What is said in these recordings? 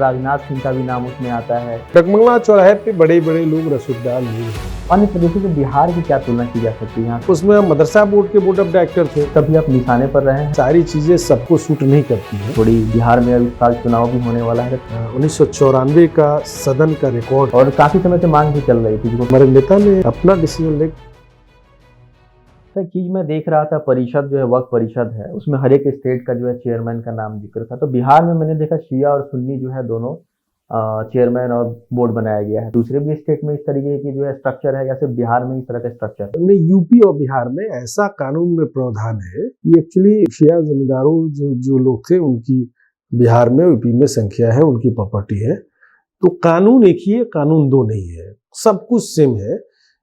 राजनाथ सिंह का भी नाम उसमें आता है। डगमंगला चौराहे पे बड़े बड़े लोग, रसूखदार लोग हैं। अन्य प्रदेशों से बिहार की क्या तुलना की जा सकती है यहाँ? उसमें मदरसा बोर्ड के बोर्ड ऑफ डायरेक्टर थे। कभी आप निशाने पर रहे हैं? सारी चीजें सबको सूट नहीं करती हैं। थोड़ी बिहार में अभी साल चुनाव भी होने वाला है 1994 का सदन का रिकॉर्ड और काफी समय से मांग भी चल रही थी। हमारे नेता ने अपना डिसीजन ले। चीज मैं देख रहा था, परिषद जो है वक्फ परिषद है, उसमें हर एक स्टेट का जो है चेयरमैन का नाम जिक्र था। तो बिहार में मैंने देखा शिया और सुन्नी जो है दोनों चेयरमैन और बोर्ड बनाया गया है। दूसरे भी स्टेट में इस तरीके की जो है स्ट्रक्चर है या सिर्फ बिहार में इस तरह का स्ट्रक्चर? यूपी और बिहार में ऐसा कानून में प्रावधान है कि एक्चुअली शिया जमींदारों जो लोग थे उनकी बिहार में यूपी में संख्या है, उनकी प्रॉपर्टी है। तो कानून एक ही है, कानून दो नहीं है, सब कुछ सेम है।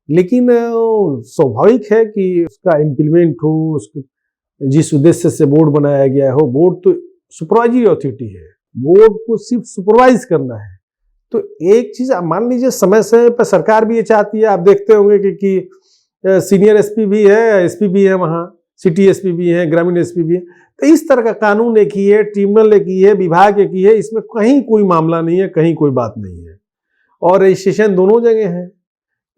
लेकिन स्वाभाविक है कि उसका इम्प्लीमेंट हो, उसको जिस उद्देश्य से बोर्ड बनाया गया हो। बोर्ड तो सुपरवाइजरी अथॉरिटी है, बोर्ड को सिर्फ सुपरवाइज करना है। तो एक चीज मान लीजिए, समय समय पर सरकार भी ये चाहती है, आप देखते होंगे कि सीनियर एसपी भी है, एसपी भी है, वहाँ सिटी एसपी भी है, ग्रामीण एसपी भी है। तो इस तरह का कानून एक ही है, ट्रिब्यूनल एक ही है, विभाग एक ही है। इसमें कहीं कोई मामला नहीं है, कहीं कोई बात नहीं है, और रजिस्ट्रेशन दोनों जगह है।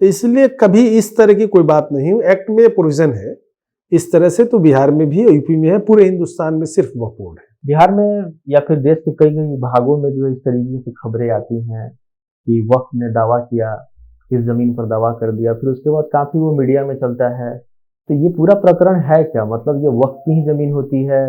इसलिए कभी इस तरह की कोई बात नहीं, एक्ट में प्रोविजन है इस तरह से। तो बिहार में भी, यूपी में है, पूरे हिंदुस्तान में सिर्फ वक्फ बोर्ड है। बिहार में या फिर देश के कई कई भागों में जो इस तरीके की खबरें आती हैं कि वक्फ ने दावा किया, इस जमीन पर दावा कर दिया, फिर उसके बाद काफी वो मीडिया में चलता है। तो ये पूरा प्रकरण है क्या? मतलब ये वक्फ की ही जमीन होती है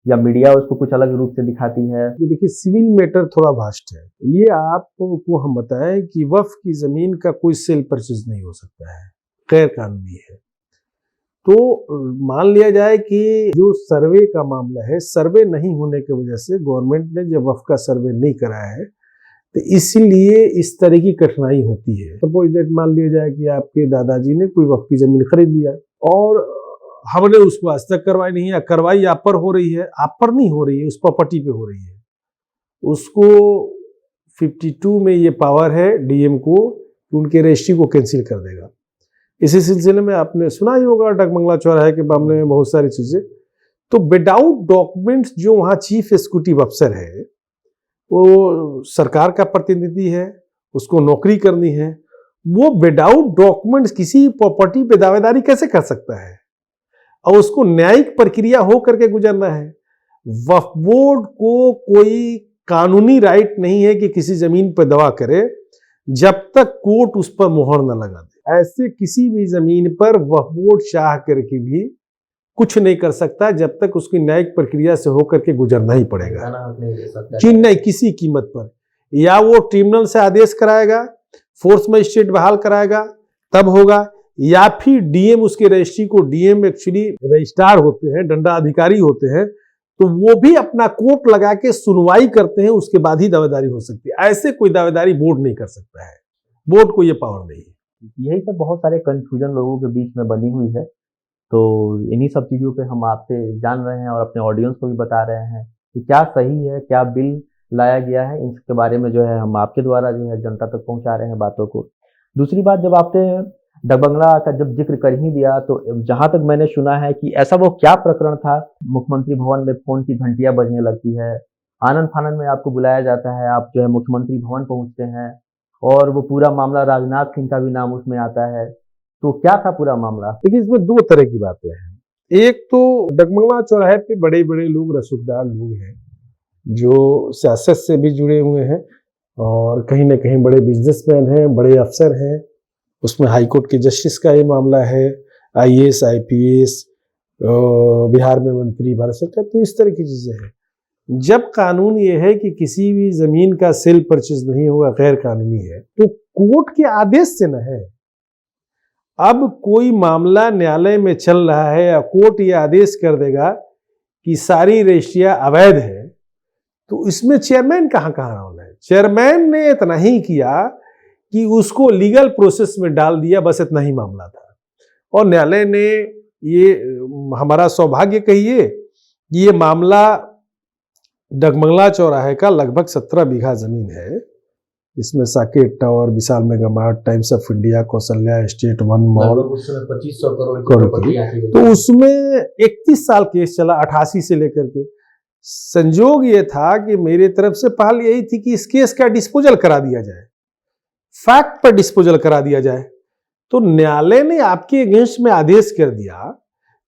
या मीडिया उसको कुछ अलग रूप से दिखाती है? तो देखिए, सिविल मैटर थोड़ा वास्ट है। ये आपको हम बताएं कि वक्फ की जमीन का कोई सेल परचेज नहीं हो सकता है, गैर कानूनी है। तो मान लिया जाए कि जो सर्वे का मामला है, सर्वे नहीं होने की वजह से गवर्नमेंट ने जब वक्फ का सर्वे नहीं कराया है, तो इसीलिए इस तरह की कठिनाई होती है। सपोज दैट मान लिया जाए कि आपके दादाजी ने कोई वक्फ की जमीन खरीद लिया और हमने उसको आज तक करवाई नहीं है, करवाई आप पर हो रही है, आप पर नहीं हो रही है, उस प्रॉपर्टी पे हो रही है। उसको 52 में ये पावर है डीएम को, उनके रजिस्ट्री को कैंसिल कर देगा। इसी सिलसिले में आपने सुना ही होगा डगमंगला चौराहे के मामले में बहुत सारी चीजें। तो विदाउट डॉक्यूमेंट्स जो वहाँ चीफ एग्जीक्यूटिव अफसर है, वो सरकार का प्रतिनिधि है, उसको नौकरी करनी है, वो विदाउट डॉक्यूमेंट्स किसी प्रॉपर्टी पे दावेदारी कैसे कर सकता है? और उसको न्यायिक प्रक्रिया हो करके गुजरना है। वक्फ बोर्ड को कोई कानूनी राइट नहीं है कि किसी जमीन पर दावा करे जब तक कोर्ट उस पर मोहर न लगा दे। ऐसे किसी भी जमीन पर वक्फ बोर्ड चाह करके भी कुछ नहीं कर सकता जब तक उसकी न्यायिक प्रक्रिया से होकर के गुजरना ही पड़ेगा, नहीं किसी कीमत पर। या वो ट्रिब्यूनल से आदेश कराएगा, फोर्स मजिस्ट्रेट बहाल कराएगा, तब होगा। या फिर डीएम उसके रजिस्ट्री को, डीएम एक्चुअली रजिस्ट्रार होते हैं, दंडाधिकारी होते हैं, तो वो भी अपना कोर्ट लगा के सुनवाई करते हैं, उसके बाद ही दावेदारी हो सकती है। ऐसे कोई दावेदारी बोर्ड नहीं कर सकता है, बोर्ड को ये पावर नहीं है। यही सब बहुत सारे कंफ्यूजन लोगों के बीच में बनी हुई है। तो इन्हीं सब चीजों पे हम आपसे जान रहे हैं और अपने ऑडियंस को भी बता रहे हैं कि क्या सही है, क्या बिल लाया गया है, इसके बारे में जो है हम आपके द्वारा जो है जनता तक पहुंचा रहे हैं बातों को। दूसरी बात, जब आपने डगमंगला का जब जिक्र कर ही दिया, तो जहां तक मैंने सुना है कि ऐसा वो क्या प्रकरण था, मुख्यमंत्री भवन में फोन की घंटियां बजने लगती है, आनन फानन में आपको बुलाया जाता है, आप जो है मुख्यमंत्री भवन पहुंचते हैं और वो पूरा मामला राजनाथ सिंह का भी नाम उसमें आता है। तो क्या था पूरा मामला? देखिए, इसमें दो तरह की बातें हैं। एक तो डगमंगला चौराहे पे बड़े बड़े लोग, रसूखदार लोग हैं जो सियासत से भी जुड़े हुए हैं और कहीं ना कहीं बड़े बिजनेसमैन हैं, बड़े अफसर हैं। उसमें हाईकोर्ट के जस्टिस का ये मामला है, आईएएस, आईपीएस, बिहार में मंत्री, भारत सरकार। तो इस तरह की चीजें हैं। जब कानून ये है कि किसी भी जमीन का सेल परचेज नहीं होगा, गैर कानूनी है, तो कोर्ट के आदेश से न है। अब कोई मामला न्यायालय में चल रहा है या कोर्ट ये आदेश कर देगा कि सारी रजिस्ट्रियां अवैध है, तो इसमें चेयरमैन कहाँ रोल है? चेयरमैन ने इतना ही किया कि उसको लीगल प्रोसेस में डाल दिया, बस इतना ही मामला था। और न्यायालय ने ये, हमारा सौभाग्य कहिए, ये मामला डगमंगला चौराहे का लगभग 17 बीघा जमीन है, इसमें Saket tower, Vishal mega mart, times of India, Kaushalya estate, one mall, 2500 crore की। तो उसमें 31 साल केस चला, 88 से लेकर के संजोग ये था कि मेरे तरफ से पहल यही थी कि इस केस का डिस्पोजल करा दिया जाए, फैक्ट पर डिस्पोजल करा दिया जाए। तो न्यायालय ने आपके अगेंस्ट में आदेश कर दिया,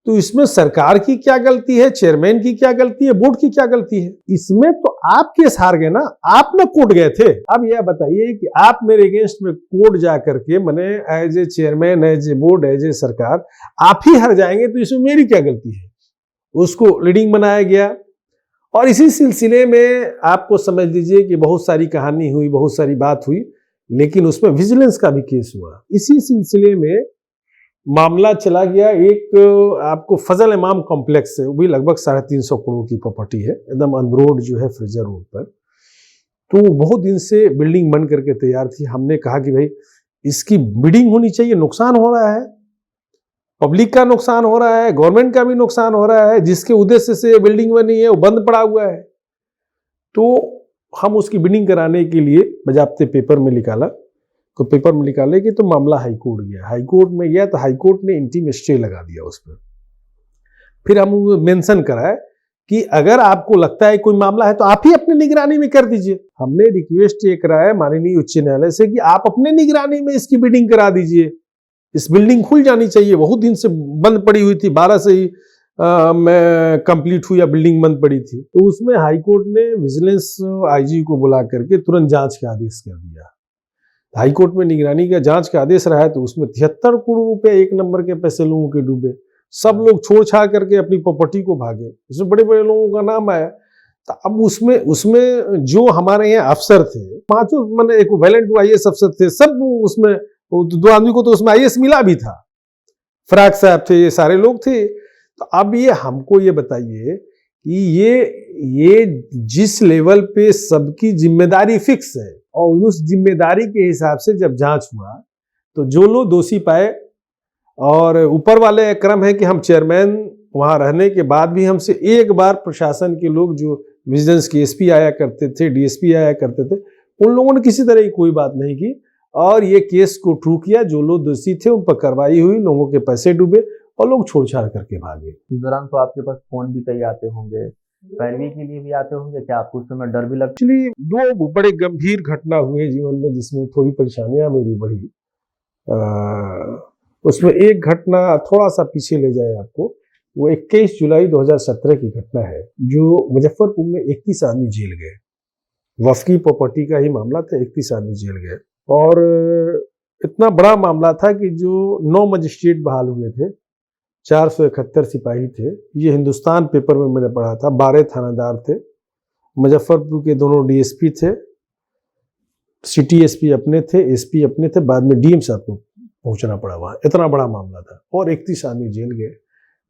तो इसमें सरकार की क्या गलती है, चेयरमैन की क्या गलती है, बोर्ड की क्या गलती है? इसमें तो आप केस हार गए ना, आप ना कोर्ट गए थे। अब यह बताइए कि आप मेरे अगेंस्ट में कोर्ट जा करके मैंने as a chairman, as a board, as a सरकार आप ही हार जाएंगे, तो इसमें मेरी क्या गलती है? उसको लीडिंग बनाया गया और इसी सिलसिले में आपको समझ लीजिए कि बहुत सारी कहानी हुई, बहुत सारी बात हुई, लेकिन उसमें विजिलेंस का भी केस हुआ। इसी सिलसिले में मामला चला गया एक आपको फजल इमाम कॉम्प्लेक्स है, वो भी लगभग 350 करोड़ की प्रॉपर्टी है, एकदम ऑन रोड जो है, फ्रेजर रोड पर। तो बहुत दिन से बिल्डिंग बन करके तैयार थी। हमने कहा कि भाई इसकी बिडिंग होनी चाहिए, नुकसान हो रहा है, पब्लिक का नुकसान हो रहा है, गवर्नमेंट का भी नुकसान हो रहा है, जिसके उद्देश्य से बिल्डिंग बनी है वो बंद पड़ा हुआ है। तो हम उसकी बिडिंग कराने के लिए बजाबते पेपर में निकाला, तो पेपर में निकाले कि तो मामला हाईकोर्ट गया। हाईकोर्ट में गया तो हाईकोर्ट ने इंटीम स्टे लगा दिया उस पर। फिर हम मेंशन कराए कि अगर आपको लगता है कोई मामला है तो आप ही अपनी निगरानी में कर दीजिए। हमने रिक्वेस्ट ये कराया माननीय उच्च न्यायालय से कि आप अपने निगरानी में इसकी बिडिंग करा दीजिए, इस बिल्डिंग खुल जानी चाहिए, बहुत दिन से बंद पड़ी हुई थी, 12 से ही कंप्लीट हुई या बिल्डिंग बंद पड़ी थी। तो उसमें हाईकोर्ट ने विजिलेंस आईजी को बुला करके तुरंत जांच का आदेश कर दिया। हाईकोर्ट में निगरानी का जांच का आदेश रहा है, तो उसमें 73 करोड़ रुपए एक नंबर के पैसे लोगों के डूबे। सब लोग छोड़ छाड़ करके अपनी प्रॉपर्टी को भागे, उसमें बड़े बड़े लोगों का नाम आया। तो अब उसमें जो हमारे यहाँ अफसर थे, 5 मैंने एक वैलेंट IAS अफसर थे, सब उसमें 2 आदमी को तो उसमें IAS मिला भी था, फराग साहब थे, ये सारे लोग थे। तो अब ये हमको ये बताइए कि ये जिस लेवल पे सबकी जिम्मेदारी फिक्स है और उस जिम्मेदारी के हिसाब से जब जांच हुआ तो जो लोग दोषी पाए, और ऊपर वाले क्रम है कि हम चेयरमैन वहां रहने के बाद भी हमसे एक बार प्रशासन के लोग जो विजिलेंस के SP आया करते थे, DSP आया करते थे, उन लोगों ने किसी तरह की कोई बात नहीं की और ये केस को ट्रू किया। जो लोग दोषी थे उन पर कार्रवाई हुई, लोगों के पैसे डूबे और लोग छोड़ छाड़ करके भागे। इस दौरान तो आपके पास फोन भी कई आते होंगे, पैरवी के लिए भी आते होंगे, क्या आपको उस समय डर भी लगता? एक्चुअली 2 बड़े गंभीर घटना हुए जीवन में जिसमें थोड़ी परेशानियां मेरी बढ़ी। उसमें एक घटना थोड़ा सा पीछे ले जाए आपको, वो 21 जुलाई 2017 की घटना है, जो मुजफ्फरपुर में 31 आदमी जेल गए। वफ की प्रॉपर्टी का ही मामला था, 31 आदमी जेल गए और इतना बड़ा मामला था कि जो 9 मजिस्ट्रेट बहाल हुए थे, 471 सिपाही थे। ये हिंदुस्तान पेपर में मैंने पढ़ा था। 12 थानादार थे, मुजफ्फरपुर के दोनों DSP थे, सिटी SP अपने थे, SP अपने थे, बाद में DM साहब को पहुंचना पड़ा वहां। इतना बड़ा मामला था और 31 आदमी जेल गए।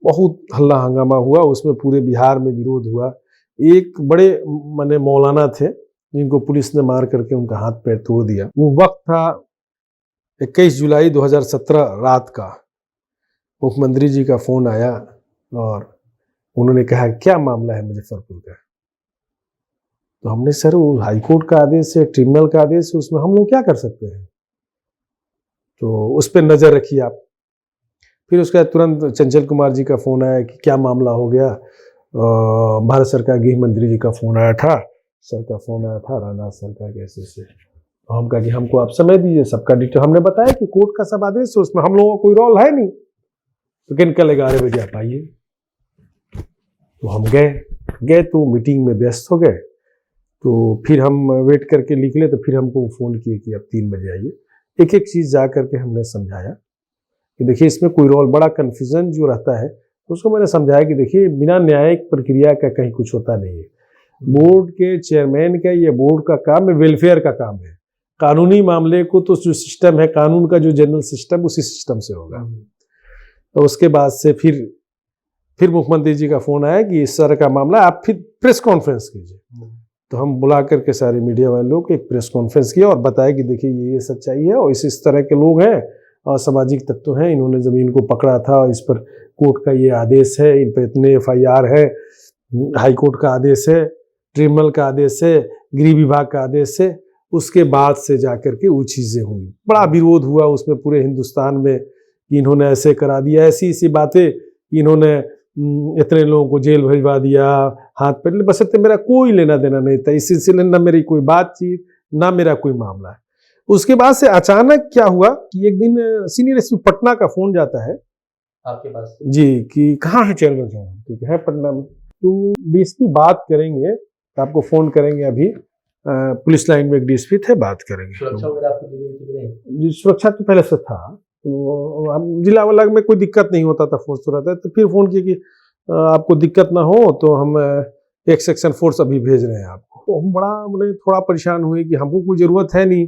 बहुत हल्ला हंगामा हुआ, उसमें पूरे बिहार में विरोध हुआ। एक बड़े माने मौलाना थे जिनको पुलिस ने मार करके उनका हाथ पैर तोड़ दिया। वो वक्त था 21 जुलाई 2017 रात का। मुख्यमंत्री जी का फोन आया और उन्होंने कहा क्या मामला है मुजफ्फरपुर का। तो हमने सर वो हाईकोर्ट का आदेश है, ट्रिब्यूनल का आदेश है, उसमें हम लोग क्या कर सकते हैं, तो उस पर नजर रखिए आप। फिर उसका तुरंत चंचल कुमार जी का फोन आया कि क्या मामला हो गया। भारत सरकार गृह मंत्री जी का फोन आया था, सर का फोन आया था, राजनाथ सर का कैसे से। तो हम कहा कि हमको आप समय दीजिए, सबका डिटेल। हमने बताया कि कोर्ट का सब आदेश है, उसमें हम लोगों का कोई रोल है नहीं। तो किन कल 11 बजे आप आइए। तो हम गए तो मीटिंग में व्यस्त हो गए। तो फिर हम वेट करके निकले, तो फिर हमको फ़ोन किए कि अब 3 बजे आइए। एक एक चीज़ जा करके हमने समझाया कि देखिए इसमें कोई रोल, बड़ा कन्फ्यूज़न जो रहता है, तो उसको मैंने समझाया कि देखिए बिना न्यायिक प्रक्रिया का कहीं कुछ होता नहीं है। बोर्ड के चेयरमैन का, ये बोर्ड का काम है, वेलफेयर का काम है। कानूनी मामले को तो जो सिस्टम है, कानून का जो जनरल सिस्टम, उसी सिस्टम से होगा। तो उसके बाद से फिर मुख्यमंत्री जी का फोन आया कि इस तरह का मामला, आप फिर प्रेस कॉन्फ्रेंस कीजिए। तो हम बुला करके सारे मीडिया वाले लोग एक प्रेस कॉन्फ्रेंस किया और बताया कि देखिए ये सच्चाई है और इस तरह के लोग हैं और सामाजिक तत्व हैं, इन्होंने ज़मीन को पकड़ा था और इस पर कोर्ट का ये आदेश है, इन पर इतने FIR है, हाई कोर्ट का आदेश है, ट्रिब्यूनल का आदेश है, गृह विभाग का आदेश है। उसके बाद से जाकर के वो चीज़ें हुई, बड़ा विरोध हुआ उसमें पूरे हिंदुस्तान में कि इन्होंने ऐसे करा दिया, ऐसी बातें इन्होंने इतने लोगों को जेल भिजवा दिया, हाथ पे, बस इतने मेरा कोई लेना देना नहीं था इस सिलसिले में, ना मेरी कोई बातचीत, ना मेरा कोई मामला है। उसके बाद से अचानक क्या हुआ कि एक दिन सीनियर एसपी पटना का फोन जाता है आपके पास जी कि कहाँ है चेयरमैन साहब, ठीक है पटना में, तो डीएसपी बात करेंगे, तो आपको फोन करेंगे अभी, पुलिस लाइन में एक डीएसपी थे, बात करेंगे। सुरक्षा वगैरह आपको दी गई थी कि नहीं? जी सुरक्षा तो पहले से था, तो हम जिला वाला में कोई दिक्कत नहीं होता था, फोर्स तो रहता है, तो फिर फोन किया कि आपको दिक्कत ना हो तो हम एक सेक्शन फोर्स अभी भेज रहे हैं आपको। तो हम बड़ा मैंने थोड़ा परेशान हुए कि हमको कोई जरूरत है नहीं,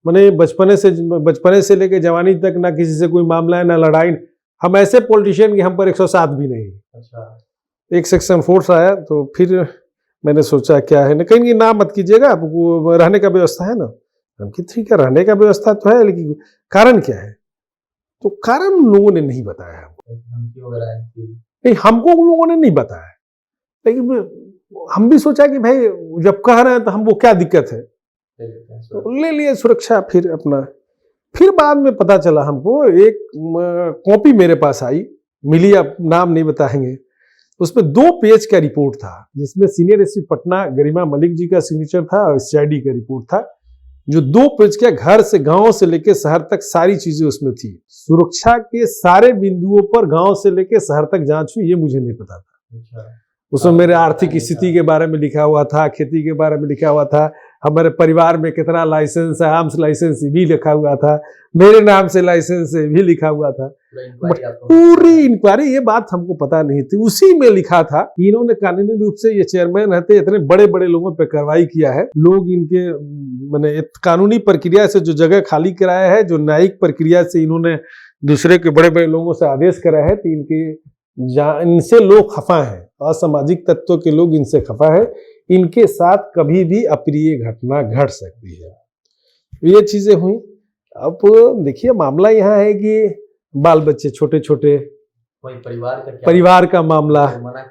मैंने बचपने से लेकर जवानी तक ना किसी से कोई मामला है ना लड़ाई, हम ऐसे पॉलिटिशियन कि हम पर 107 भी नहीं। अच्छा, एक सेक्शन फोर्स आया, तो फिर मैंने सोचा क्या है ना, कहीं ना मत कीजिएगा, आपको रहने का व्यवस्था है ना, हम कि ठीक है रहने का व्यवस्था तो है, लेकिन कारण क्या है, तो कारण उन लोगों ने नहीं बताया हमको, धमकी वगैरह आई थी? नहीं हमको उन लोगों ने नहीं बताया, लेकिन हम भी सोचा कि भाई जब कह रहे हैं तो हमको क्या दिक्कत है, तो ले लिए सुरक्षा। फिर अपना, फिर बाद में पता चला हमको, एक कॉपी मेरे पास आई, मिली, अब नाम नहीं बताएंगे, उसमें 2 पेज का रिपोर्ट था, जिसमें सीनियर एसपी पटना गरिमा मलिक जी का सिग्नेचर था और सीआईडी का रिपोर्ट था, जो 2 पेज के घर से, गांव से लेकर शहर तक सारी चीजें उसमें थी। सुरक्षा के सारे बिंदुओं पर गांव से लेकर शहर तक जांच हुई, ये मुझे नहीं पता था। अच्छा, उसमें मेरे आर्थिक स्थिति के बारे में लिखा हुआ था, खेती के बारे में लिखा हुआ था, हमारे परिवार में कितना लाइसेंस है, आर्म्स लाइसेंस भी लिखा हुआ था, मेरे नाम से लाइसेंस भी लिखा हुआ था, पूरी इंक्वायरी, ये बात हमको पता नहीं थी। उसी में लिखा था कि इन्होंने कानूनी रूप से, ये चेयरमैन रहते इतने बड़े बड़े लोगों पर कार्रवाई किया है, लोग इनके मैंने कानूनी प्रक्रिया से जो जगह खाली कराया है, जो न्यायिक प्रक्रिया से इन्होंने दूसरे के बड़े बड़े लोगों से आदेश करा है, तो इनसे लोग खफा हैं, असामाजिक तत्वों के लोग इनसे खफा है, इनके साथ कभी भी अप्रिय घटना घट सकती है। ये चीजें हुई। अब देखिए मामला यहाँ है कि बाल बच्चे छोटे छोटे, परिवार का मामला,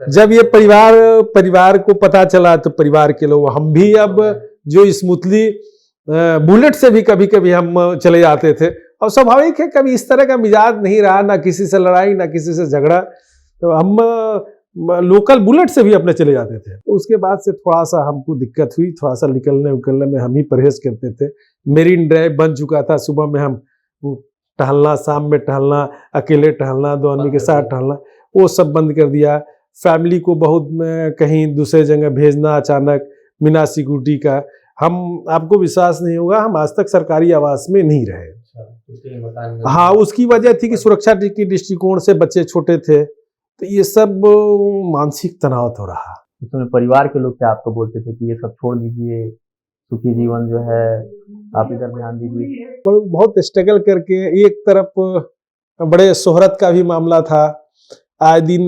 जब ये परिवार को पता चला तो परिवार के लोग, हम भी अब जो स्मूथली बुलेट से भी कभी कभी हम चले जाते थे, और स्वाभाविक है कभी इस तरह का मिजाज नहीं रहा, ना किसी से लड़ाई ना किसी से झगड़ा, तो हम लोकल बुलेट से भी अपने चले जाते थे। तो उसके बाद से थोड़ा सा हमको दिक्कत हुई, थोड़ा सा निकलने में हम ही परहेज करते थे। मेरीन ड्राइव बन चुका था, सुबह में हम टहलना, शाम में टहलना, अकेले टहलना, 2 आदमी के साथ टहलना, वो सब बंद कर दिया। फैमिली को बहुत कहीं दूसरे जगह भेजना अचानक बिना सिक्योरिटी का, हम, आपको विश्वास नहीं होगा, हम आज तक सरकारी आवास में नहीं रहे। हाँ, उसकी वजह थी कि सुरक्षा के दृष्टिकोण से बच्चे छोटे थे, तो ये सब मानसिक तनाव तो रहा। उस समय परिवार के लोग क्या आपको बोलते थे कि ये सब छोड़ दीजिए, सुखी जीवन जो है आप इधर ध्यान दीजिए? बहुत स्ट्रगल करके, एक तरफ बड़े शोहरत का भी मामला था, आए दिन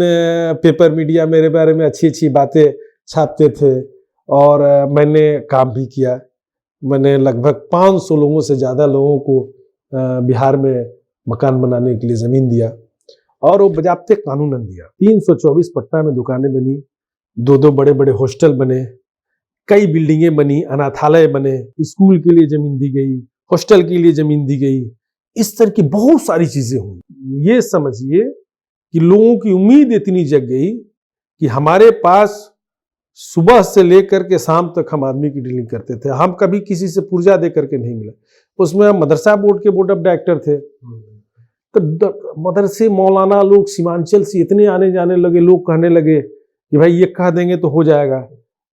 पेपर मीडिया मेरे बारे में अच्छी अच्छी बातें छापते थे, और मैंने काम भी किया। मैंने लगभग 500 लोगों से ज़्यादा लोगों को बिहार में मकान बनाने के लिए ज़मीन दिया, और वो बजाबते कानूनन दिया। 324 पटना में दुकानें बनी, 2 बड़े बड़े हॉस्टल बने, कई बिल्डिंगें बनी, अनाथालय बने, स्कूल के लिए जमीन दी गई, हॉस्टल के लिए जमीन दी गई, इस तरह की बहुत सारी चीजें हुई। ये समझिए कि लोगों की उम्मीद इतनी जग गई कि हमारे पास सुबह से लेकर के शाम तक हम आदमी की डीलिंग करते थे, हम कभी किसी से पुर्जा दे करके नहीं मिला। उसमें हम मदरसा बोर्ड के बोर्ड ऑफ डायरेक्टर थे, तो मदरसे मौलाना लोग सीमांचल से इतने आने जाने लगे, लोग कहने लगे कि भाई ये कह देंगे तो हो जाएगा।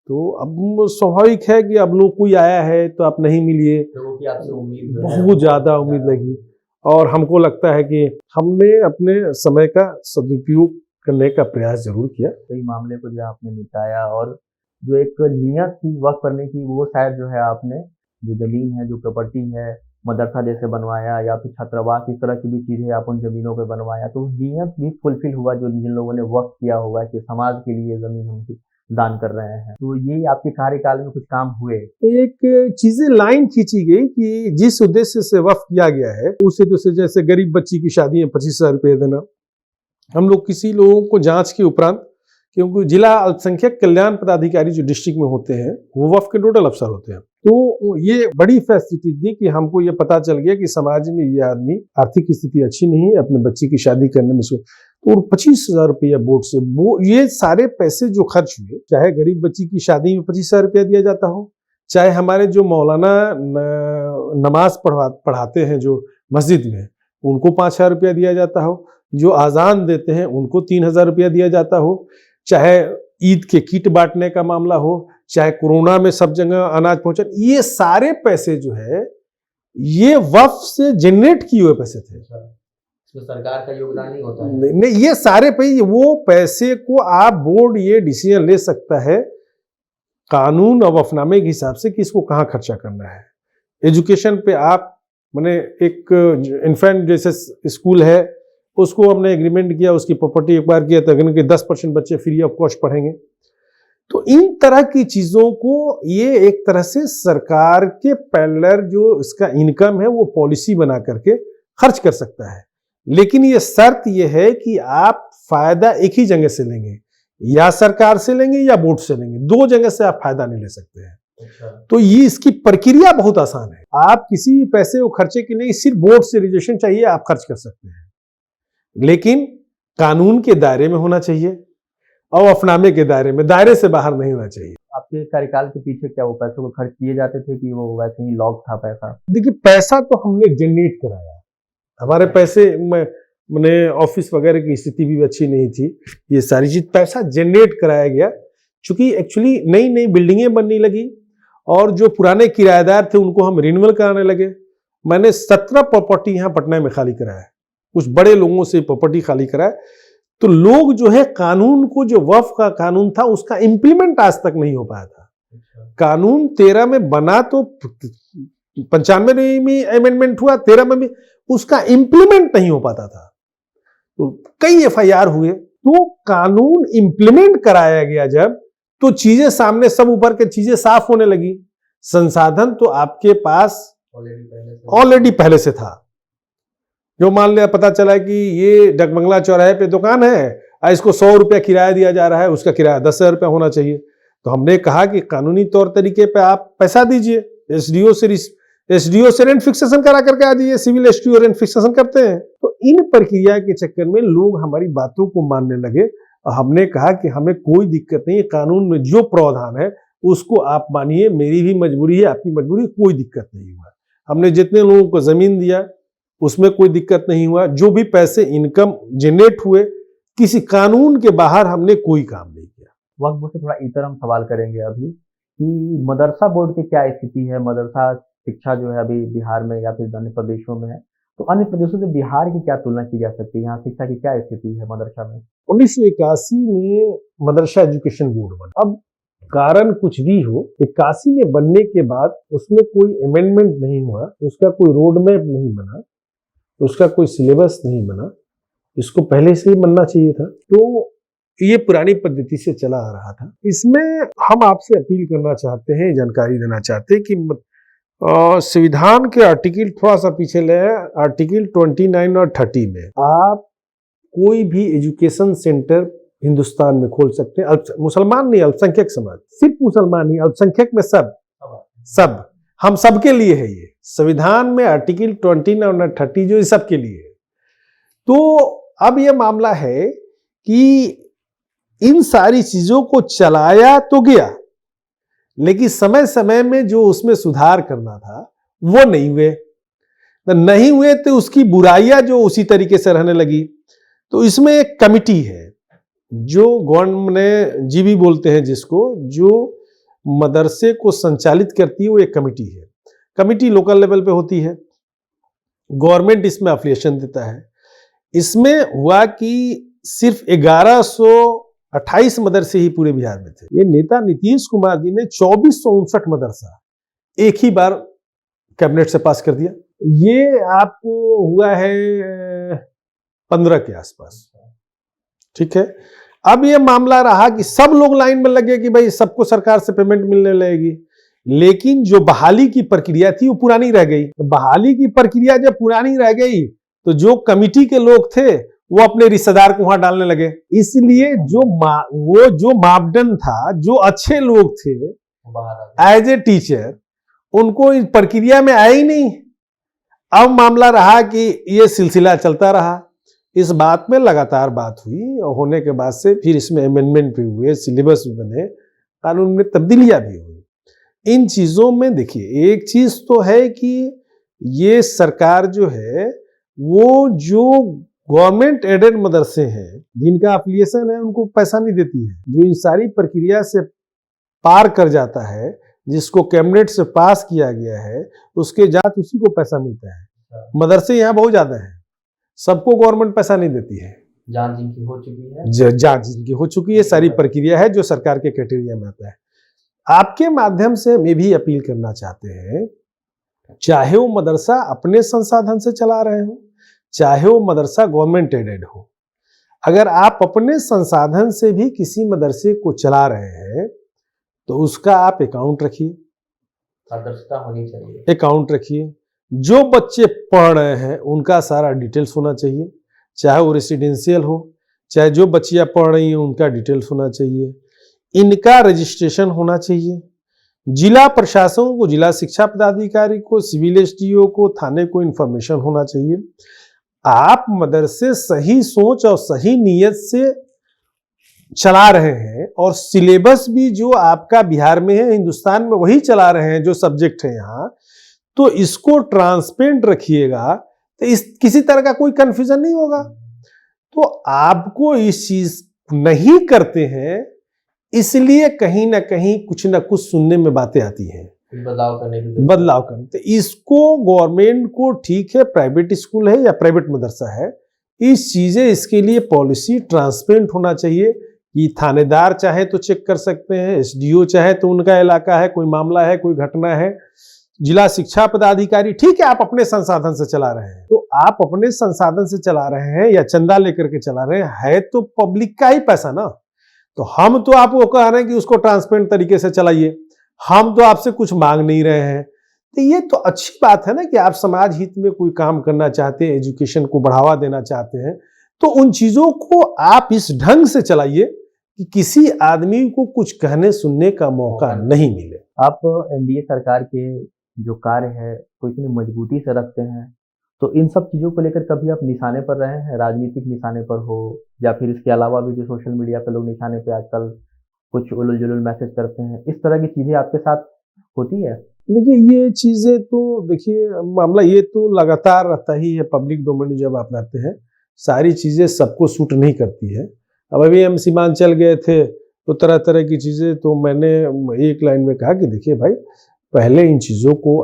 तो अब स्वाभाविक है कि अब लोग कोई आया है तो आप नहीं मिलिए, लोगों की आपसे उम्मीद बहुत ज्यादा उम्मीद लगी, और हमको लगता है कि हमने अपने समय का सदुपयोग करने का प्रयास जरूर किया। कई मामले को जो आपने निपटाया, और जो एक नीयत थी वक्त करने की, वो शायद जो है आपने, जो जमीन है, जो प्रॉपर्टी है, मदरसा जैसे बनवाया या फिर छात्रावास, इस तरह की भी चीजें आप उन जमीनों पे बनवाया, तो नीयत भी फुलफिल हुआ, जो जिन लोगों ने वक्त किया होगा कि समाज के लिए जमीन हम दान कर रहे हैं। तो ये आपके कार्यकाल में कुछ काम हुए? एक चीजें लाइन खींची गई कि जिस उद्देश्य से वक्फ किया गया है, उस उद्देश्य, जैसे गरीब बच्ची की शादी में 25,000 रुपये देना, हम लोग किसी लोगों को जांच के उपरांत क्योंकि जिला अल्पसंख्यक कल्याण पदाधिकारी जो डिस्ट्रिक्ट में होते हैं वो वक्फ के नोडल अफसर होते हैं। तो ये बड़ी फैसिलिटी थी कि हमको ये पता चल गया कि समाज में ये आदमी आर्थिक स्थिति अच्छी नहीं है, अपने बच्चे की शादी करने में तो 25,000 रुपया बोर्ड से वो ये सारे पैसे जो खर्च हुए, चाहे गरीब बच्ची की शादी में 25,000 रुपया दिया जाता हो, चाहे हमारे जो मौलाना नमाज पढ़ाते हैं जो मस्जिद में उनको 5,000 रुपया दिया जाता हो, जो आजान देते हैं उनको 3,000 रुपया दिया जाता हो, चाहे ईद के किट बांटने का मामला हो, चाहे कोरोना में सब जगह अनाज पहुंचा, ये सारे पैसे जो है ये वक्फ से जनरेट किए हुए पैसे थे। इसमें सरकार का योगदान नहीं होता है। नहीं, ये सारे पैसे, वो पैसे को आप बोर्ड ये डिसीजन ले सकता है कानून और वफनामे के हिसाब से कि इसको कहाँ खर्चा करना है। एजुकेशन पे आप मैंने एक इन्फेंट जैसे स्कूल है उसको हमने एग्रीमेंट किया, उसकी प्रॉपर्टी एक्वायर किया तो 10% बच्चे फ्री ऑफ कॉस्ट पढ़ेंगे। तो इन तरह की चीजों को ये एक तरह से सरकार के पैरेलल जो इसका इनकम है वो पॉलिसी बना करके खर्च कर सकता है, लेकिन ये शर्त ये है कि आप फायदा एक ही जगह से लेंगे, या सरकार से लेंगे या बोर्ड से लेंगे, दो जगह से आप फायदा नहीं ले सकते हैं। तो ये इसकी प्रक्रिया बहुत आसान है, आप किसी भी पैसे को खर्चे की नहीं, सिर्फ बोर्ड से रजिस्ट्रेशन चाहिए, आप खर्च कर सकते हैं, लेकिन कानून के दायरे में होना चाहिए और वफनामे के दायरे से बाहर नहीं होना चाहिए। आपके कार्यकाल के पीछे क्या वो पैसों को खर्च किए जाते थे कि वो वैसे ही लॉक था पैसा? देखिए, पैसा तो हमने जनरेट कराया, हमारे पैसे मैंने ऑफिस वगैरह की स्थिति भी अच्छी नहीं थी, ये सारी चीज पैसा जनरेट कराया गया, चूंकि एक्चुअली नई नई बिल्डिंगें बनने लगी और जो पुराने किराएदार थे उनको हम रिन्यूअल कराने लगे। मैंने 17 प्रॉपर्टी यहाँ पटना में खाली कराया, कुछ बड़े लोगों से प्रॉपर्टी खाली कराया। तो लोग जो है कानून को, जो वक्फ का कानून था उसका इंप्लीमेंट आज तक नहीं हो पाया था। कानून 13 में बना तो 95 में अमेंडमेंट हुआ, 13 में भी उसका इंप्लीमेंट नहीं हो पाता था, तो कई एफआईआर हुए। तो कानून इंप्लीमेंट कराया गया जब, तो चीजें सामने, सब ऊपर के चीजें साफ होने लगी। संसाधन तो आपके पास ऑलरेडी पहले से था। जो मान लिया पता चला कि ये डगमंगला चौराहे पे दुकान है, इसको 100 रुपया किराया दिया जा रहा है, उसका किराया 10,000 रुपया होना चाहिए, तो हमने कहा कि कानूनी तौर तरीके पे आप पैसा दीजिए, एसडीओ से रेंट फिक्सेशन करा करके आ जाइए, सिविल एसडीओ रेंट फिक्सेशन करते हैं। तो इन प्रक्रिया के चक्कर में लोग हमारी बातों को मानने लगे और हमने कहा कि हमें कोई दिक्कत नहीं है, कानून में जो प्रावधान है उसको आप मानिए, मेरी भी मजबूरी है, आपकी मजबूरी है, कोई दिक्कत नहीं हुआ। हमने जितने लोगों को जमीन दिया उसमें कोई दिक्कत नहीं हुआ, जो भी पैसे इनकम जनरेट हुए किसी कानून के बाहर हमने कोई काम नहीं किया। वक्त बोर्ड से थोड़ा इतर हम सवाल करेंगे अभी कि मदरसा बोर्ड की क्या स्थिति है, मदरसा शिक्षा जो है अभी बिहार में या फिर अन्य प्रदेशों में है, तो अन्य प्रदेशों से बिहार की क्या तुलना की जा सकती है, यहाँ शिक्षा की क्या स्थिति है मदरसा में? 1981 में मदरसा एजुकेशन बोर्ड बना। अब कारण कुछ भी हो, 81 में बनने के बाद उसमें कोई अमेंडमेंट नहीं हुआ, उसका कोई रोड मैप नहीं बना, उसका कोई सिलेबस नहीं बना, इसको पहले से ही बनना चाहिए था। तो ये पुरानी पद्धति से चला आ रहा था। इसमें हम आपसे अपील करना चाहते हैं, जानकारी देना चाहते हैं कि संविधान के आर्टिकल थोड़ा सा पीछे ले, आर्टिकल 29 और 30 में आप कोई भी एजुकेशन सेंटर हिंदुस्तान में खोल सकते हैं। मुसलमान नहीं, अल्पसंख्यक समाज, सिर्फ मुसलमान नहीं, अल्पसंख्यक में सब हम सबके लिए है। ये संविधान में आर्टिकल 29 और 30 जो सबके लिए है। तो अब ये मामला है कि इन सारी चीजों को चलाया तो गया, लेकिन समय समय में जो उसमें सुधार करना था वो नहीं हुए तो उसकी बुराइयां जो उसी तरीके से रहने लगी। तो इसमें एक कमिटी है जो गवर्नमेंट ने जीबी बोलते हैं जिसको, जो मदरसे को संचालित करती है, वो एक कमिटी है। कमिटी लोकल लेवल पे होती है, गवर्नमेंट इसमें एफिलिएशन देता है। इसमें हुआ कि सिर्फ 1128 मदरसे ही पूरे बिहार में थे। ये नेता नीतीश कुमार जी ने 2459 मदरसा एक ही बार कैबिनेट से पास कर दिया। ये आपको हुआ है 15 के आसपास, ठीक है। अब ये मामला रहा कि सब लोग लाइन में लगे कि भाई सबको सरकार से पेमेंट मिलने लगेगी, लेकिन जो बहाली की प्रक्रिया थी वो पुरानी रह गई। तो बहाली की प्रक्रिया जब पुरानी रह गई तो जो कमिटी के लोग थे वो अपने रिश्तेदार को वहां डालने लगे। इसलिए वो जो मापदंड था, जो अच्छे लोग थे एज ए टीचर, उनको इस प्रक्रिया में आए ही नहीं। अब मामला रहा कि ये सिलसिला चलता रहा। इस बात में लगातार बात हुई और होने के बाद से फिर इसमें अमेंडमेंट भी हुए, सिलेबस भी बने, कानून में तब्दीलियां भी हुई। इन चीजों में देखिए, एक चीज तो है कि ये सरकार जो है, वो जो गवर्नमेंट एडेड मदरसे हैं जिनका एफिलिएशन है, उनको पैसा नहीं देती है। जो इन सारी प्रक्रिया से पार कर जाता है, जिसको कैबिनेट से पास किया गया है, उसके जात उसी को पैसा मिलता है। मदरसे यहाँ बहुत ज्यादा है, सबको गवर्नमेंट पैसा नहीं देती है। जांच जिनकी हो चुकी है, जांच जिनकी हो चुकी है, सारी प्रक्रिया है जो सरकार के क्राइटेरिया में आता है। आपके माध्यम से हम ये भी अपील करना चाहते हैं, चाहे वो मदरसा अपने संसाधन से चला रहे हो, चाहे वो मदरसा गवर्नमेंट एडेड हो, अगर आप अपने संसाधन से भी किसी मदरसे को चला रहे हैं तो उसका आप अकाउंट रखिए, पारदर्शिता होनी चाहिए। अकाउंट रखिए। जो बच्चे पढ़ रहे हैं उनका सारा डिटेल्स होना चाहिए, चाहे वो रेसिडेंशियल हो, चाहे जो बच्चियां पढ़ रही हैं उनका डिटेल्स होना चाहिए। इनका रजिस्ट्रेशन होना चाहिए। जिला प्रशासन को, जिला शिक्षा पदाधिकारी को, सिविल एसडीओ को, थाने को इन्फॉर्मेशन होना चाहिए। आप मदरसे सही सोच और सही नीयत से चला रहे हैं और सिलेबस भी जो आपका बिहार में है, हिंदुस्तान में वही चला रहे हैं जो सब्जेक्ट है यहाँ, तो इसको ट्रांसपेरेंट रखिएगा, तो इस किसी तरह का कोई कंफ्यूजन नहीं होगा। तो आपको इस चीज नहीं करते हैं, इसलिए कहीं ना कहीं कुछ ना कुछ सुनने में बातें आती हैं, बदलाव करने। तो इसको गवर्नमेंट को, ठीक है प्राइवेट स्कूल है या प्राइवेट मदरसा है, इस चीजें, इसके लिए पॉलिसी ट्रांसपेरेंट होना चाहिए कि थानेदार चाहे तो चेक कर सकते हैं, एसडीओ चाहे तो उनका इलाका है, कोई मामला है, कोई घटना है, जिला शिक्षा पदाधिकारी, ठीक है आप अपने संसाधन से चला रहे हैं, तो आप अपने संसाधन से चला रहे हैं या चंदा लेकर के चला रहे हैं, है तो पब्लिक का ही पैसा ना। तो हम तो आपको कह रहे हैं कि उसको ट्रांसपेरेंट तरीके से चलाइए, हम तो आपसे कुछ मांग नहीं रहे हैं। तो ये तो अच्छी बात है ना कि आप समाज हित में कोई काम करना चाहते हैं, एजुकेशन को बढ़ावा देना चाहते हैं, तो उन चीजों को आप इस ढंग से चलाइए कि किसी आदमी को कुछ कहने सुनने का मौका नहीं मिले। आप एनडीए सरकार के जो कार्य है को इतनी मजबूती से रखते हैं, तो इन सब चीज़ों को लेकर कभी आप निशाने पर रहे हैं, राजनीतिक निशाने पर हो या फिर इसके अलावा भी जो सोशल मीडिया पे लोग निशाने पे आजकल कुछ उलझ जुलझ मैसेज करते हैं, इस तरह की चीज़ें आपके साथ होती है? देखिए ये चीजें तो, देखिए मामला ये तो लगातार रहता ही है। पब्लिक डोमेन जब आप रहते हैं, सारी चीजें सबको सूट नहीं करती है। अब अभी हम सीमांचल गए थे तो तरह तरह की चीजें, तो मैंने एक लाइन में कहा कि देखिए भाई, पहले इन चीजों को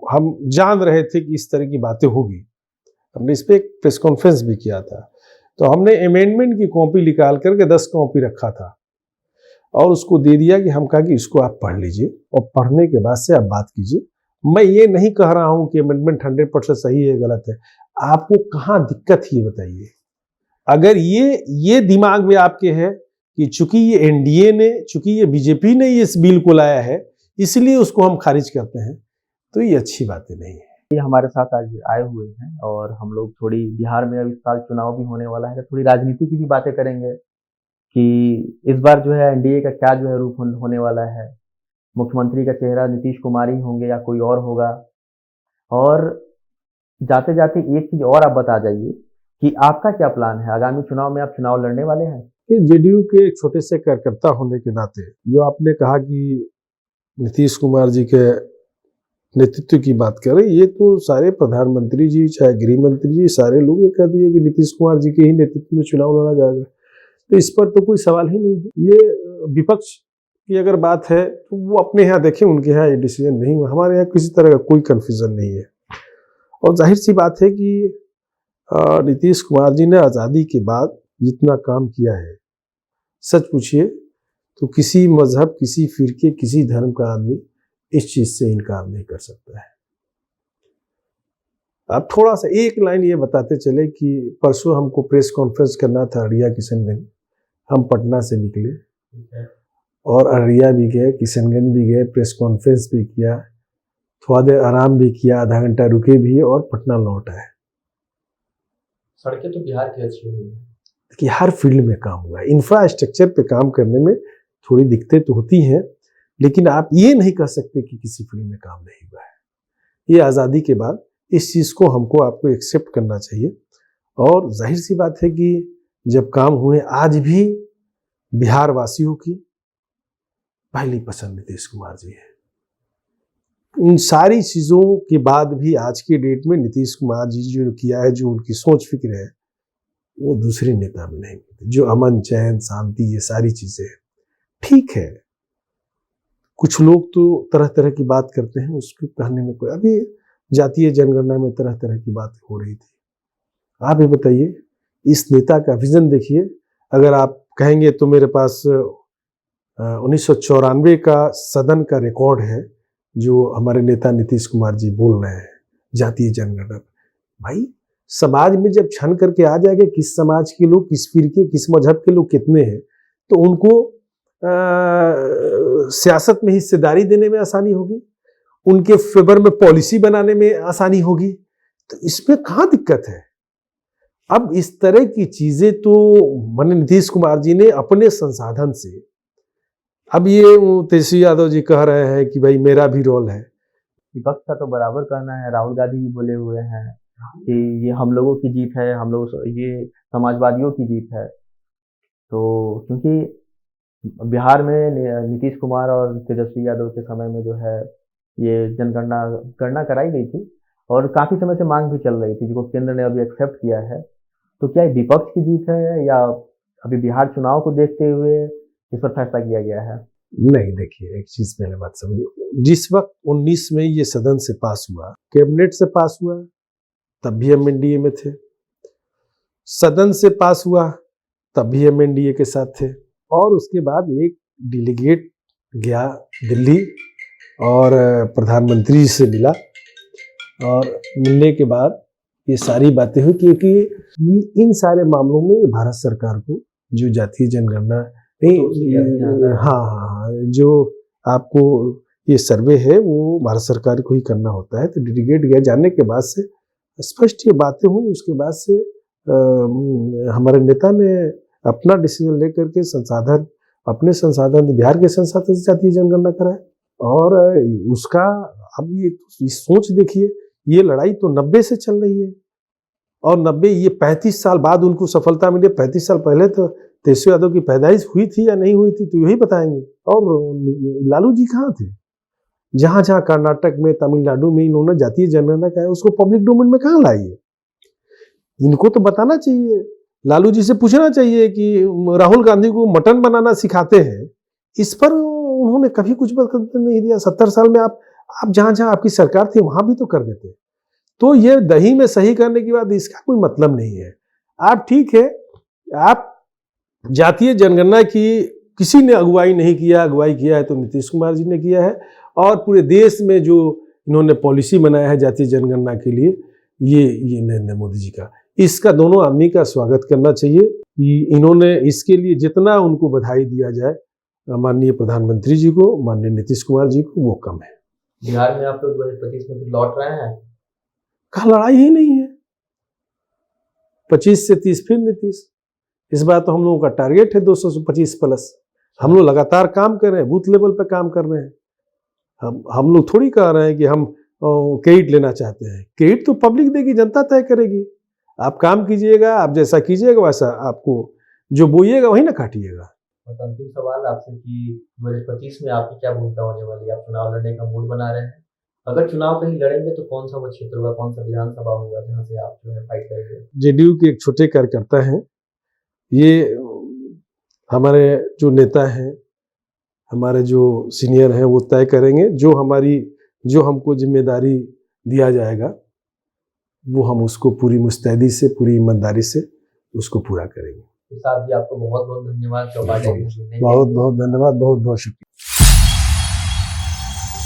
हम जान रहे थे कि इस तरह की बातें होगी। हमने इस पर एक प्रेस कॉन्फ्रेंस भी किया था, तो हमने अमेंडमेंट की कॉपी निकाल करके 10 कॉपी रखा था और उसको दे दिया कि हम कहा कि इसको आप पढ़ लीजिए और पढ़ने के बाद से आप बात कीजिए। मैं ये नहीं कह रहा हूं कि अमेंडमेंट 100% सही है गलत है, आपको कहाँ दिक्कत है ये बताइए। अगर ये दिमाग में आपके है कि चूंकि ये एनडीए ने, चूंकि ये बीजेपी ने इस बिल को लाया है इसलिए उसको हम खारिज करते हैं, तो ये अच्छी बातें नहीं है। ये हमारे साथ आज आए हुए हैं और हम लोग थोड़ी बिहार में अब इस साल चुनाव भी होने वाला है, तो थोड़ी राजनीति की भी बातें करेंगे कि इस बार जो है एनडीए का क्या जो है रूप होने वाला है। मुख्यमंत्री का चेहरा नीतीश कुमार ही होंगे या कोई और होगा? और जाते जाते एक चीज और आप बता जाइए कि आपका क्या प्लान है, आगामी चुनाव में आप चुनाव लड़ने वाले हैं? जेडीयू के एक छोटे से कार्यकर्ता होने के नाते, जो आपने कहा कि नीतीश कुमार जी के नेतृत्व की बात करें, ये तो सारे प्रधानमंत्री जी, चाहे गृह मंत्री जी, सारे लोग ये कह दिए कि नीतीश कुमार जी के ही नेतृत्व में चुनाव लड़ा जाएगा, तो इस पर तो कोई सवाल ही नहीं है। ये विपक्ष की अगर बात है तो वो अपने यहाँ देखें, उनके यहाँ ये डिसीजन नहीं हुआ, हमारे यहाँ किसी तरह का कोई कन्फ्यूजन नहीं है। और जाहिर सी बात है कि नीतीश कुमार जी ने आज़ादी के बाद जितना काम किया है, सच पूछिए तो किसी मजहब, किसी फिरके, किसी धर्म का आदमी इस चीज से इनकार नहीं कर सकता है। आप थोड़ा सा एक लाइन ये बताते चले कि परसों हमको प्रेस कॉन्फ्रेंस करना था अररिया किशनगंज, हम पटना से निकले और अररिया भी गए, किशनगंज भी गए, प्रेस कॉन्फ्रेंस भी किया, थोड़ा देर आराम भी किया, आधा घंटा रुके भी और पटना लौट आए। सड़कें तो बिहार की अच्छी हुई है। कि हर फील्ड में काम हुआ है। इंफ्रास्ट्रक्चर पे काम करने में थोड़ी दिक्कतें तो होती हैं, लेकिन आप ये नहीं कह सकते कि किसी फील्ड में काम नहीं हुआ है। ये आज़ादी के बाद इस चीज़ को हमको आपको एक्सेप्ट करना चाहिए। और जाहिर सी बात है कि जब काम हुए, आज भी बिहार वासियों की पहली पसंद नीतीश कुमार जी है। इन सारी चीज़ों के बाद भी आज के डेट में नीतीश कुमार जी जो किया है, जो उनकी सोच फिक्र है, वो दूसरे नेता में नहीं मिलती। जो अमन चैन शांति ये सारी चीजें हैं, ठीक है। कुछ लोग तो तरह तरह की बात करते हैं, उसको कहने में कोई, अभी जातीय जनगणना में तरह तरह की बात हो रही थी। आप ये बताइए, इस नेता का विजन देखिए। अगर आप कहेंगे तो मेरे पास 1994 का सदन का रिकॉर्ड है जो हमारे नेता नीतीश कुमार जी बोल रहे हैं जातीय जनगणना। भाई, समाज में जब छन करके आ जाएगा किस समाज के लोग, किस फिरके, किस मजहब के लोग कितने हैं, तो उनको सियासत में हिस्सेदारी देने में आसानी होगी, उनके फेवर में पॉलिसी बनाने में आसानी होगी। तो इसमें कहाँ दिक्कत है? अब इस तरह की चीजें तो माननीय नीतीश कुमार जी ने अपने संसाधन से, अब ये तेजस्वी यादव जी कह रहे हैं कि भाई मेरा भी रोल है। विपक्ष का तो बराबर कहना है, राहुल गांधी भी बोले हुए हैं कि ये हम लोगों की जीत है, हम लोग ये समाजवादियों की जीत है। तो क्योंकि बिहार में नीतीश कुमार और तेजस्वी यादव के समय में जो है ये गणना कराई गई थी और काफी समय से मांग भी चल रही थी, जिसको केंद्र ने अभी एक्सेप्ट किया है। तो क्या ये विपक्ष की जीत है या अभी बिहार चुनाव को देखते हुए इस पर फैसला किया गया है? नहीं, देखिए एक चीज पहले बात समझिए, जिस वक्त 19 में ये सदन से पास हुआ, कैबिनेट से पास हुआ, तब भी हम एनडीए में थे। सदन से पास हुआ तब भी हम एनडीए के साथ थे। और उसके बाद एक डेलीगेट गया दिल्ली और प्रधानमंत्री से मिला, और मिलने के बाद ये सारी बातें हुई, क्योंकि इन सारे मामलों में भारत सरकार को जो जातीय जनगणना हाँ, जो आपको ये सर्वे है वो भारत सरकार को ही करना होता है। तो डेलीगेट गया, जाने के बाद से स्पष्ट ये बातें हुई। उसके बाद से हमारे नेता ने अपना डिसीजन लेकर के अपने संसाधन, बिहार के संसाधन से जातीय जनगणना कराए। और उसका अब ये सोच देखिए, ये लड़ाई तो 90 से चल रही है, और 90 ये 35 साल बाद उनको सफलता मिली। 35 साल पहले तो तेजस्वी यादव की पैदाइश हुई थी या नहीं हुई थी तो यही बताएंगे। और लालू जी कहाँ थे? जहां जहां कर्नाटक में, तमिलनाडु में इन्होंने जातीय जनगणना का है, उसको पब्लिक डोमेन में कहाँ लाई है? इनको तो बताना चाहिए, लालू जी से पूछना चाहिए कि राहुल गांधी को मटन बनाना सिखाते हैं, इस पर उन्होंने कभी कुछ नहीं दिया। 70 साल में आप जहां जहां आपकी सरकार थी वहां भी तो कर देते। तो ये दही में सही करने की बात, इसका कोई मतलब नहीं है। आप ठीक है, आप जातीय जनगणना की किसी ने अगुवाई नहीं किया, अगुवाई किया है तो नीतीश कुमार जी ने किया है। और पूरे देश में जो इन्होंने पॉलिसी बनाया है जातीय जनगणना के लिए, ये नरेंद्र मोदी जी का, इसका दोनों आदमी का स्वागत करना चाहिए कि इन्होंने इसके लिए जितना उनको बधाई दिया जाए माननीय प्रधानमंत्री जी को, माननीय नीतीश कुमार जी को, वो कम है। बिहार में आप लोग 2025 में लौट रहे हैं, कहा लड़ाई ही नहीं है। 25 से 30 फिर नीतीश। इस बार तो हम लोगों का टारगेट है 225 प्लस। हम लोग लगातार काम कर रहे हैं, बूथ लेवल पे काम कर रहे हैं। हम लोग थोड़ी कह रहे हैं कि हम क्रेडिट लेना चाहते हैं। क्रेडिट तो पब्लिक देगी, जनता तय करेगी। आप काम कीजिएगा, आप जैसा कीजिएगा वैसा आपको जो बोइएगा वही ना काटिएगा। अंतिम सवाल आपसे कि 2025 में आपकी क्या भूमिका होने वाली है? आप चुनाव लड़ने का मूड बना रहे हैं? अगर चुनाव कहीं लड़ेंगे तो कौन सा वो क्षेत्र होगा, कौन सा विधानसभा होगा जहाँ से आप जो है फाइट करेंगे? जेडीयू के एक छोटे कार्यकर्ता हैं, ये हमारे जो नेता हैं, हमारे जो सीनियर हैं, वो तय करेंगे। जो हमको जिम्मेदारी दिया जाएगा वो हम उसको पूरी मुस्तैदी से, पूरी ईमानदारी से उसको पूरा करेंगे। साहब जी, आपको बहुत बहुत धन्यवाद। बहुत बहुत धन्यवाद, बहुत बहुत शुक्रिया।